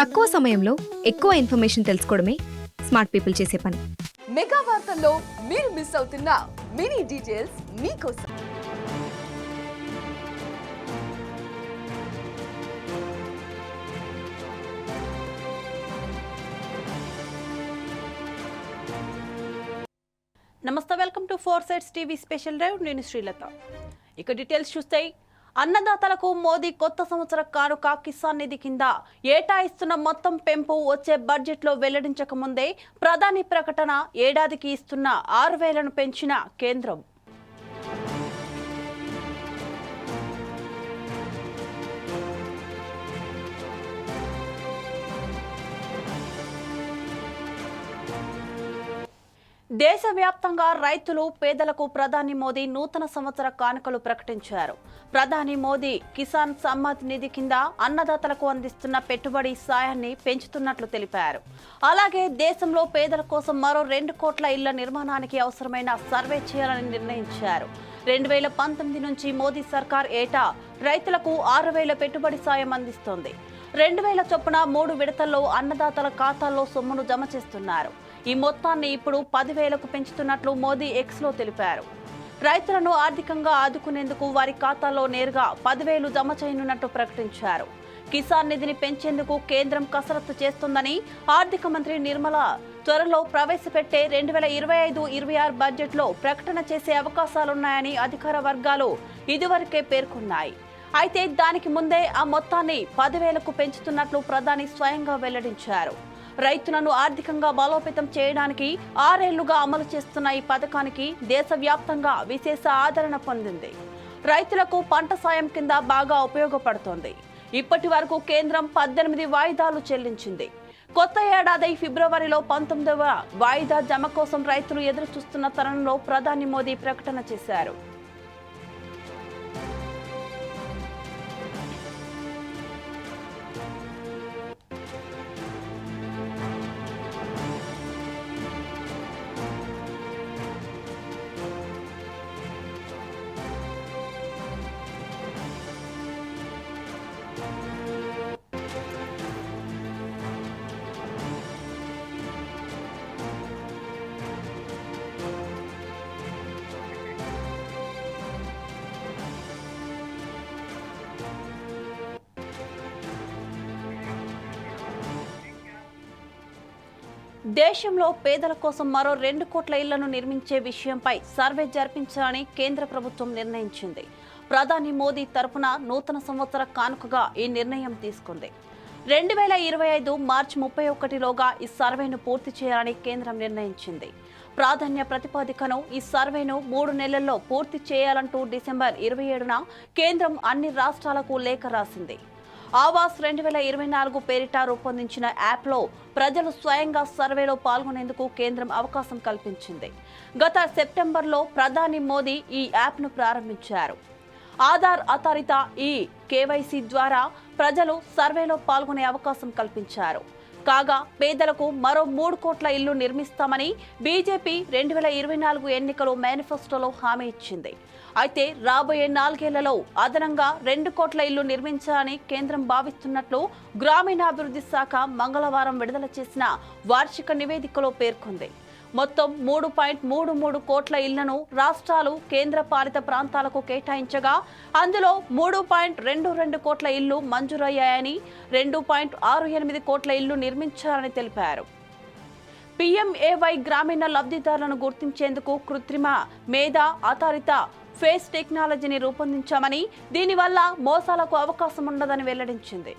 తక్కువ సమయంలో ఎక్కువ ఇన్ఫర్మేషన్ తెలుసుకోవడమే స్మార్ట్ పీపుల్ చేసే పని. మెగా వార్తల్లో మీరు మిస్ అవుతున్న మినీ డీటెయిల్స్ మీకోసం. నమస్తే, welcome to 4 sides TV special drive. నేను శ్రీలత. ఇక డీటెయిల్స్ చూస్తే, అన్నదాతలకు మోదీ కొత్త సంవత్సర కానుక కిసాన్ నిధి కింద ఏటా ఇస్తున్న మొత్తం పెంపు వచ్చే బడ్జెట్లో వెల్లడించక ముందే ప్రధాని ప్రకటన. ఏడాదికి ఇస్తున్న 6,000ను పెంచిన కేంద్రం. దేశవ్యాప్తంగా రైతులు, పేదలకు ప్రధాని మోదీ నూతన సంవత్సర కానుకలు ప్రకటించారు. ప్రధాని మోదీ కిసాన్ సమ్మాన్ నిధి కింద అన్నదాతలకు అందిస్తున్న పెట్టుబడి సాయాన్ని పెంచుతున్నట్లు తెలిపారు. అలాగే దేశంలో పేదల కోసం మరో 2 కోట్ల ఇళ్ల నిర్మాణానికి అవసరమైన సర్వే చేయాలని నిర్ణయించారు. 2019 నుంచి మోదీ సర్కార్ ఏటా రైతులకు 6,000 పెట్టుబడి సాయం అందిస్తోంది. 2,000 చొప్పున 3 విడతల్లో అన్నదాతల ఖాతాల్లో సొమ్మును జమ చేస్తున్నారు. ఈ మొత్తాన్ని ఇప్పుడు 10,000కు పెంచుతున్నట్లు మోదీ ఎక్స్లో తెలిపారు. రైతులను ఆర్థికంగా ఆదుకునేందుకు వారి ఖాతాల్లో నేరుగా 10,000 జమ చేయనున్నట్టు ప్రకటించారు. కిసాన్ నిధిని పెంచేందుకు కేంద్రం కసరత్తు చేస్తోందని ఆర్థిక మంత్రి నిర్మలా త్వరలో ప్రవేశపెట్టే 2025-26 బడ్జెట్లో ప్రకటన చేసే అవకాశాలున్నాయని అధికార వర్గాలు ఇదివరకే పేర్కొన్నాయి. అయితే దానికి ముందే ఆ మొత్తాన్ని 10,000కు పెంచుతున్నట్లు ప్రధాని స్వయంగా వెల్లడించారు. రైతులను ఆర్థికంగా బలోపేతం చేయడానికి 6 ఏళ్లుగా అమలు చేస్తున్న ఈ పథకానికి దేశవ్యాప్తంగా విశేష ఆదరణ పొందింది. రైతులకు పంట సాయం కింద బాగా ఉపయోగపడుతోంది. ఇప్పటి వరకు కేంద్రం 18 వాయిదాలు చెల్లించింది. కొత్త ఏడాది ఫిబ్రవరిలో 19వ వాయిదా జమ కోసం రైతులు ఎదురు చూస్తున్న తరుణంలో ప్రధాని మోదీ ప్రకటన చేశారు. దేశంలో పేదల కోసం మరో 2 కోట్ల ఇళ్లను నిర్మించే విషయంపై సర్వే జరిపించాలని కేంద్ర ప్రభుత్వం నిర్ణయించింది. ప్రధాని మోదీ తరపున నూతన సంవత్సర కానుకగా ఈ నిర్ణయం తీసుకుంది. 2025 మార్చి 31లోగా ఈ సర్వేను పూర్తి చేయాలని కేంద్రం నిర్ణయించింది. ప్రాధాన్య ప్రతిపాదికను ఈ సర్వేను 3 నెలల్లో పూర్తి చేయాలంటూ డిసెంబర్ 27న కేంద్రం అన్ని రాష్ట్రాలకు లేఖ రాసింది. ఆవాస్ 2024 పేరిట రూపొందించిన యాప్లో ప్రజలు స్వయంగా సర్వేలో పాల్గొనేందుకు కేంద్రం అవకాశం కల్పించింది. గత సెప్టెంబర్లో ప్రధాని మోదీ ఈ యాప్ను ప్రారంభించారు. ఆధార్ ఆధారిత ఈ కేవైసీ ద్వారా ప్రజలు సర్వేలో పాల్గొనే అవకాశం కల్పించారు. కాగా పేదలకు మరో 3 కోట్ల ఇళ్లు నిర్మిస్తామని బీజేపీ 2024 ఎన్నికల మేనిఫెస్టోలో హామీ ఇచ్చింది. అయితే రాబోయే 4 ఏళ్లలో అదనంగా 2 కోట్ల ఇళ్లు నిర్మించాలని కేంద్రం భావిస్తున్నట్లు గ్రామీణాభివృద్ధి శాఖ మంగళవారం విడుదల చేసిన వార్షిక నివేదికలో పేర్కొంది. మొత్తం 3.33 కోట్ల ఇళ్లను రాష్ట్రాలు, కేంద్ర పాలిత ప్రాంతాలకు కేటాయించగా అందులో 3.22 కోట్ల ఇళ్లు మంజూరయ్యాయని, 2.68 కోట్ల ఇళ్లు నిర్మించాలని తెలిపారు. PMAY గ్రామీణ లబ్ధిదారులను గుర్తించేందుకు కృత్రిమ మేధ ఆధారిత ఫేస్ టెక్నాలజీని రూపొందించామని, దీనివల్ల మోసాలకు అవకాశం ఉండదని వెల్లడించింది.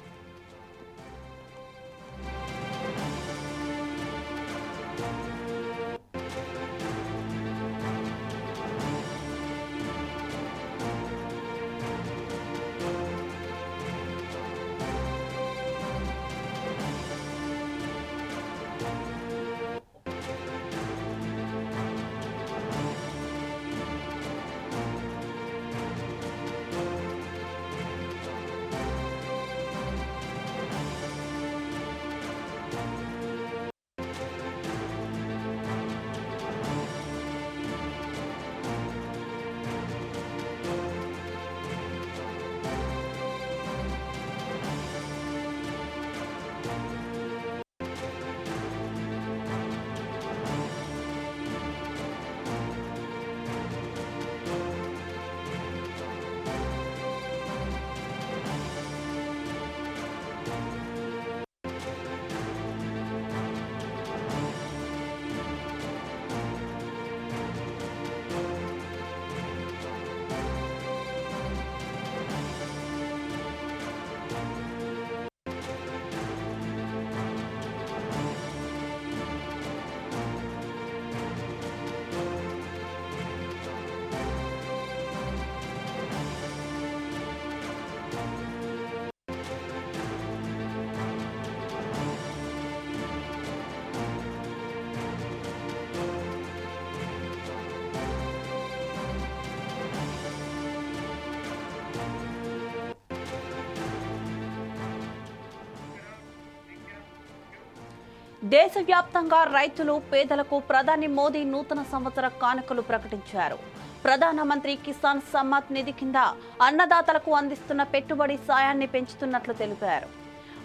దేశవ్యాప్తంగా రైతులు పేదలకు ప్రధాని మోదీ నూతన సంవత్సర కానుకలు ప్రకటించారు. ప్రధానమంత్రి కిసాన్ సమ్మాన్ నిధి కింద అన్నదాతలకు అందిస్తున్న పెట్టుబడి సాయాన్ని పెంచుతున్నట్లు తెలిపారు.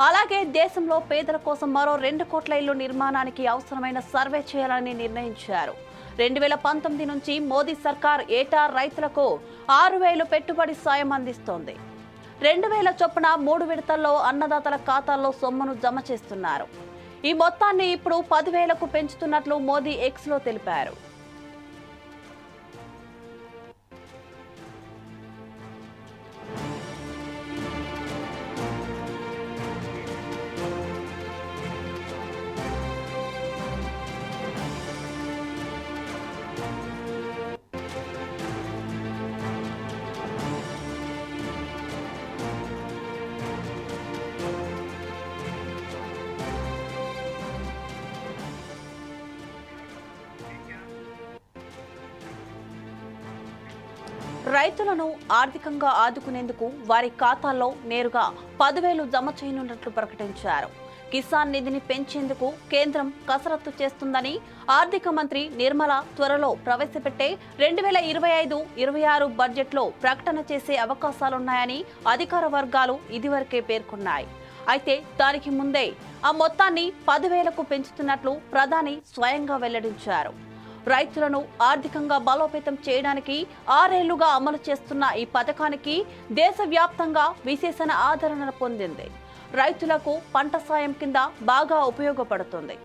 అలాగే దేశంలో పేదల కోసం మరో 2 కోట్ల ఇళ్ల నిర్మాణానికి అవసరమైన సర్వే చేయాలని నిర్ణయించారు. 2019 నుంచి మోదీ సర్కార్ ఏటా రైతులకు 6,000 పెట్టుబడి సాయం అందిస్తోంది. 2,000 చొప్పున 3 విడతల్లో అన్నదాతల ఖాతాల్లో సొమ్మును జమ చేస్తున్నారు. ఈ మొత్తాన్ని ఇప్పుడు 10,000కు పెంచుతున్నట్లు మోదీ ఎక్స్లో తెలిపారు. రైతులను ఆర్థికంగా ఆదుకునేందుకు వారి ఖాతాల్లో నేరుగా 10,000 జమ చేయనున్నట్లు ప్రకటించారు. కిసాన్ నిధిని పెంచేందుకు కేంద్రం కసరత్తు చేస్తుందని ఆర్థిక మంత్రి నిర్మలా త్వరలో ప్రవేశపెట్టే 2025-26 బడ్జెట్లో ప్రకటన చేసే అవకాశాలున్నాయని అధికార వర్గాలు ఇదివరకే పేర్కొన్నాయి. అయితే దానికి ముందే ఆ మొత్తాన్ని 10,000కు పెంచుతున్నట్లు ప్రధాని స్వయంగా వెల్లడించారు. రైతులను ఆర్థికంగా బలోపేతం చేయడానికి 6 ఏళ్లుగా అమలు చేస్తున్న ఈ పథకానికి దేశవ్యాప్తంగా విశేష ఆదరణ పొందింది. రైతులకు పంట సాయం కింద బాగా ఉపయోగపడుతుంది.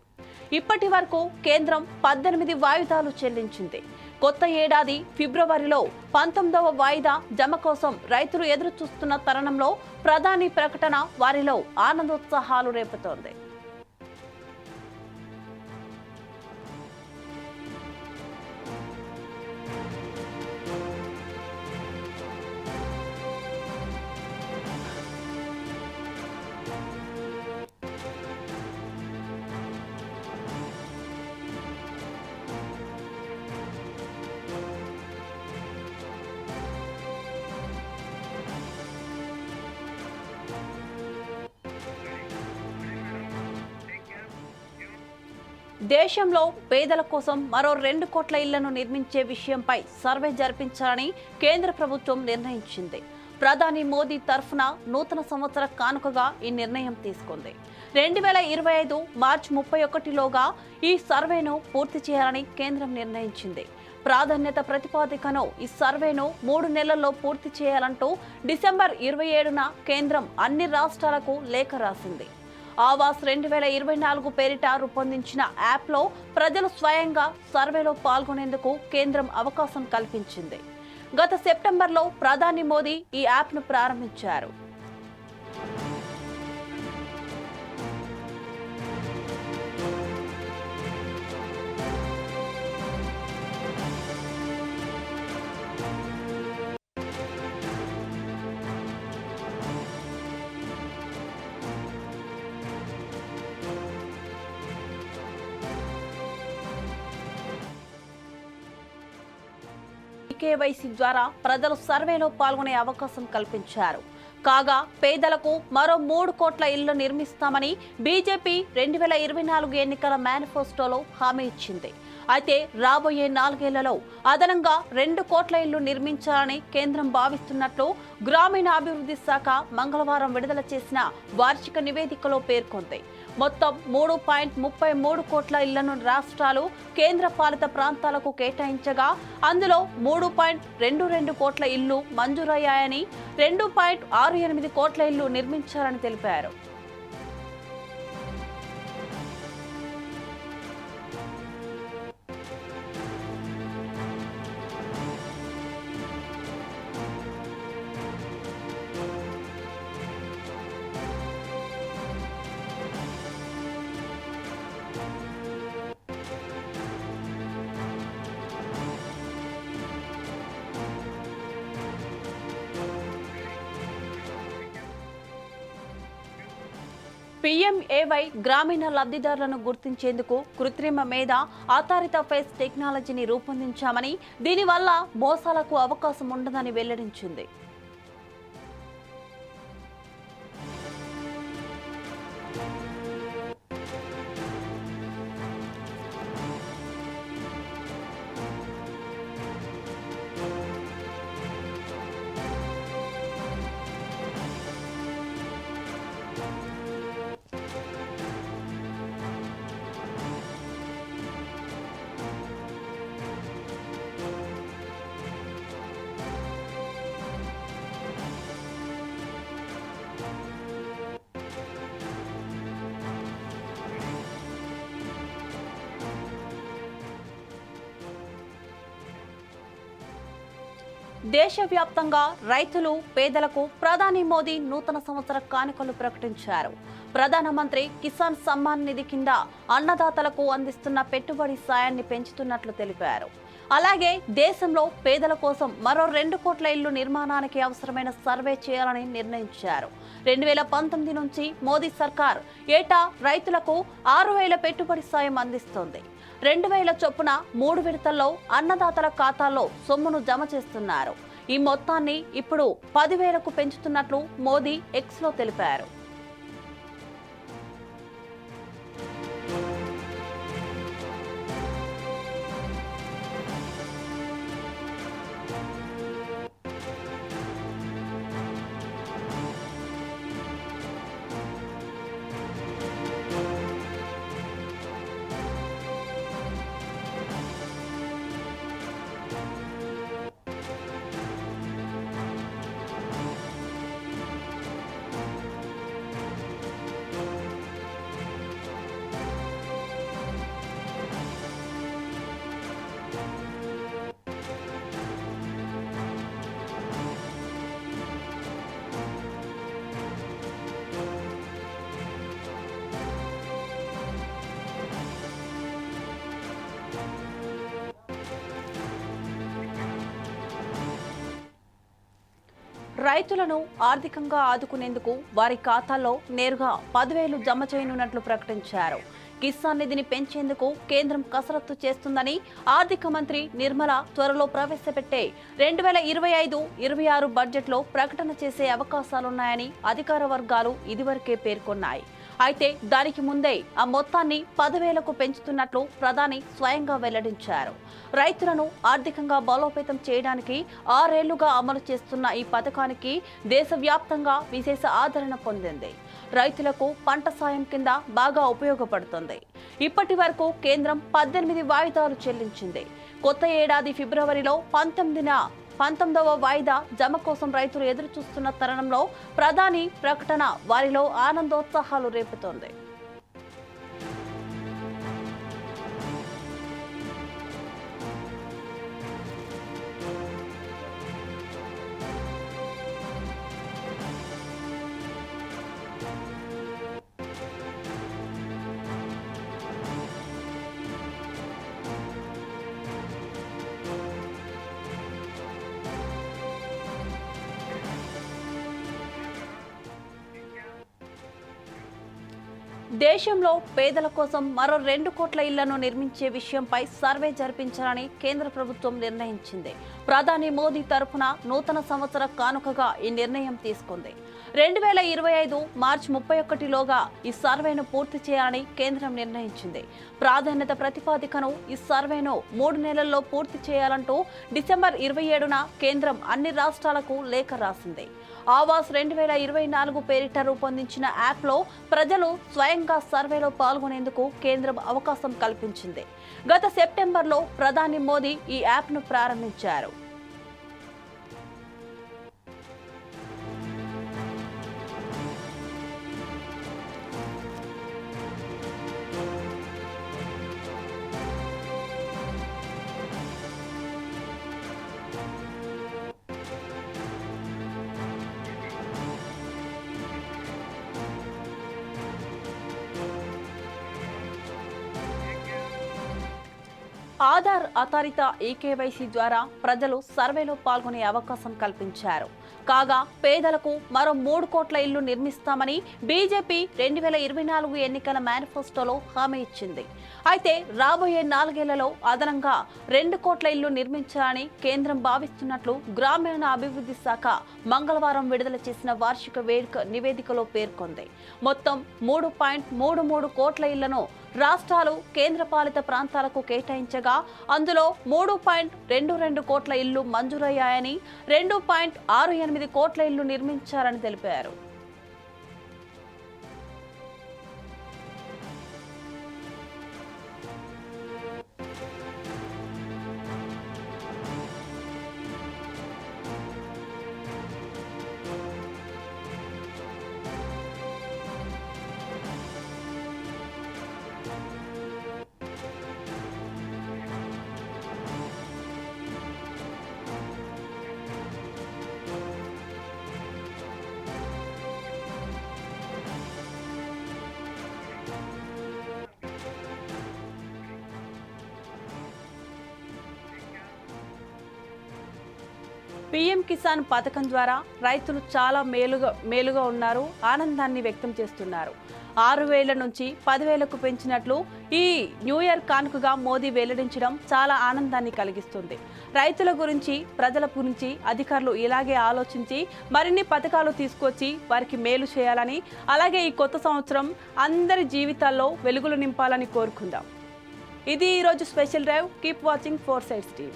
ఇప్పటి వరకు కేంద్రం 18 వాయిదాలు చెల్లించింది. కొత్త ఏడాది ఫిబ్రవరిలో 19వ వాయిదా జమ కోసం రైతులు ఎదురు చూస్తున్న తరుణంలో ప్రధాని ప్రకటన వారిలో ఆనందోత్సాహాలు రేపుతోంది. దేశంలో పేదల కోసం మరో 2 కోట్ల ఇళ్లను నిర్మించే విషయంపై సర్వే జరిపించాలని కేంద్ర ప్రభుత్వం నిర్ణయించింది. ప్రధాని మోదీ తరఫున నూతన సంవత్సర కానుకగా ఈ నిర్ణయం తీసుకుంది. 2025 మార్చి 31లోగా ఈ సర్వేను పూర్తి చేయాలని కేంద్రం నిర్ణయించింది. ప్రాధాన్యత ప్రతిపాదికను ఈ సర్వేను 3 నెలల్లో పూర్తి చేయాలంటూ డిసెంబర్ 27న కేంద్రం అన్ని రాష్ట్రాలకు లేఖ రాసింది. ఆవాస్ 2024 పేరిట రూపొందించిన యాప్లో ప్రజలు స్వయంగా సర్వేలో పాల్గొనేందుకు కేంద్రం అవకాశం కల్పించింది. గత సెప్టెంబర్లో ప్రధాని మోదీ ఈ యాప్ను ప్రారంభించారు. కేవైసీ ద్వారా ప్రజలు సర్వేలో పాల్గొనే అవకాశం కల్పించారు. కాగా పేదలకు మరో 3 కోట్ల ఇళ్లు నిర్మిస్తామని బీజేపీ 2024 ఎన్నికల మేనిఫెస్టోలో హామీ ఇచ్చింది. అయితే రాబోయే 4 ఏళ్లలో అదనంగా 2 కోట్ల ఇళ్లు నిర్మించాలని కేంద్రం భావిస్తున్నట్లు గ్రామీణాభివృద్ధి శాఖ మంగళవారం విడుదల చేసిన వార్షిక నివేదికలో పేర్కొంది. మొత్తం 3.33 కోట్ల ఇళ్లను రాష్ట్రాలు, కేంద్ర పాలిత ప్రాంతాలకు కేటాయించగా అందులో 3.22 కోట్ల ఇళ్లు మంజూరయ్యాయని, 2.68 కోట్ల ఇళ్లు నిర్మించారని తెలిపారు. పీఎంఏవై గ్రామీణ లబ్ధిదారులను గుర్తించేందుకు కృత్రిమ మేధ ఆధారిత ఫేస్ టెక్నాలజీని రూపొందించామని, దీనివల్ల మోసాలకు అవకాశం ఉండదని వెల్లడించింది. దేశవ్యాప్తంగా రైతులు పేదలకు ప్రధాని మోదీ నూతన సంవత్సర కానుకలు ప్రకటించారు. ప్రధానమంత్రి కిసాన్ సమ్మాన్ నిధి కింద అన్నదాతలకు అందిస్తున్న పెట్టుబడి సాయాన్ని పెంచుతున్నట్లు తెలిపారు. అలాగే దేశంలో పేదల కోసం మరో 2 కోట్ల ఇళ్లు నిర్మాణానికి అవసరమైన సర్వే చేయాలని నిర్ణయించారు. 2019 నుంచి మోదీ సర్కార్ ఏటా రైతులకు 6,000 పెట్టుబడి సాయం అందిస్తోంది. 2,000 చొప్పున 3 విడతల్లో అన్నదాతల ఖాతాల్లో సొమ్మును జమ చేస్తున్నారు. ఈ మొత్తాన్ని ఇప్పుడు 10,000కు పెంచుతున్నట్లు మోదీ ఎక్స్లో తెలిపారు. రైతులను ఆర్థికంగా ఆదుకునేందుకు వారి ఖాతాల్లో నేరుగా 10,000 జమ చేయనున్నట్లు ప్రకటించారు. కిసాన్ నిధిని పెంచేందుకు కేంద్రం కసరత్తు చేస్తుందని ఆర్థిక మంత్రి నిర్మల త్వరలో ప్రవేశపెట్టే 2025-26 బడ్జెట్లో ప్రకటన చేసే అవకాశాలున్నాయని అధికార వర్గాలు ఇదివరకే పేర్కొన్నాయి. అయితే దానికి ముందే ఆ మొత్తాన్ని 10,000కు పెంచుతున్నట్లు ప్రధాని స్వయంగా వెల్లడించారు. రైతులను ఆర్థికంగా బలోపేతం చేయడానికి 6 ఏళ్లుగా అమలు చేస్తున్న ఈ పథకానికి దేశవ్యాప్తంగా విశేష ఆదరణ పొందింది. రైతులకు పంట సాయం కింద బాగా ఉపయోగపడుతుంది. ఇప్పటి వరకు కేంద్రం 18 వాయిదాలు చెల్లించింది. కొత్త ఏడాది ఫిబ్రవరిలో 19వ వాయిదా జమ కోసం రైతులు ఎదురు చూస్తున్న తరుణంలో ప్రధాని ప్రకటన వారిలో ఆనందోత్సాహాలు రేపుతోంది. దేశంలో పేదల కోసం మరో 2 కోట్ల ఇళ్లను నిర్మించే విషయంపై సర్వే జరిపించాలని కేంద్ర ప్రభుత్వం నిర్ణయించింది. ప్రధాని మోదీ తరఫున నూతన సంవత్సర కానుకగా ఈ నిర్ణయం తీసుకుంది. 2025 మార్చి 31లోగా ఈ సర్వేను పూర్తి చేయాలని కేంద్రం నిర్ణయించింది. ప్రాధాన్యత ప్రతిపాదికను ఈ సర్వేను 3 నెలల్లో పూర్తి చేయాలంటూ డిసెంబర్ 27న కేంద్రం అన్ని రాష్ట్రాలకు లేఖ రాసింది. ఆవాస్ 2024 పేరిట రూపొందించిన యాప్లో ప్రజలు స్వయంగా సర్వేలో పాల్గొనేందుకు కేంద్రం అవకాశం కల్పించింది. గత సెప్టెంబర్లో ప్రధాని మోదీ ఈ యాప్ను ప్రారంభించారు. ఆధార్ ఆధారిత ఈకేవైసీ ద్వారా ప్రజలు సర్వేలో పాల్గొనే అవకాశం కల్పించారు. కాగా పేదలకు మరో 3 కోట్ల ఇళ్లు నిర్మిస్తామని బీజేపీ 2024 ఎన్నికల మేనిఫెస్టోలో హామీ ఇచ్చింది. అయితే రాబోయే 4 ఏళ్లలో అదనంగా 2 కోట్ల ఇళ్లు నిర్మించాలని కేంద్రం భావిస్తున్నట్లు గ్రామీణ అభివృద్ధి శాఖ మంగళవారం విడుదల చేసిన వార్షిక నివేదికలో పేర్కొంది. మొత్తం 3.33 కోట్ల ఇళ్లను రాష్ట్రాలు కేంద్రపాలిత ప్రాంతాలకు కేటాయించగా అందులో 3.22 కోట్ల ఇళ్లు మంజూరయ్యాయని 2.68 కోట్ల ఇళ్లు నిర్మించారని తెలిపారు. పీఎం కిసాన్ పథకం ద్వారా రైతులు చాలా మేలుగా ఉన్నారు, ఆనందాన్ని వ్యక్తం చేస్తున్నారు. 6,000 నుంచి 10,000కు పెంచినట్లు ఈ న్యూ ఇయర్ కానుకగా మోదీ వెల్లడించడం చాలా ఆనందాన్ని కలిగిస్తుంది. రైతుల గురించి, ప్రజల గురించి అధికారులు ఇలాగే ఆలోచించి మరిన్ని పథకాలు తీసుకొచ్చి వారికి మేలు చేయాలని, అలాగే ఈ కొత్త సంవత్సరం అందరి జీవితాల్లో వెలుగులు నింపాలని కోరుకుందాం. ఇది ఈరోజు special drive. Keep watching 4 Sides TV.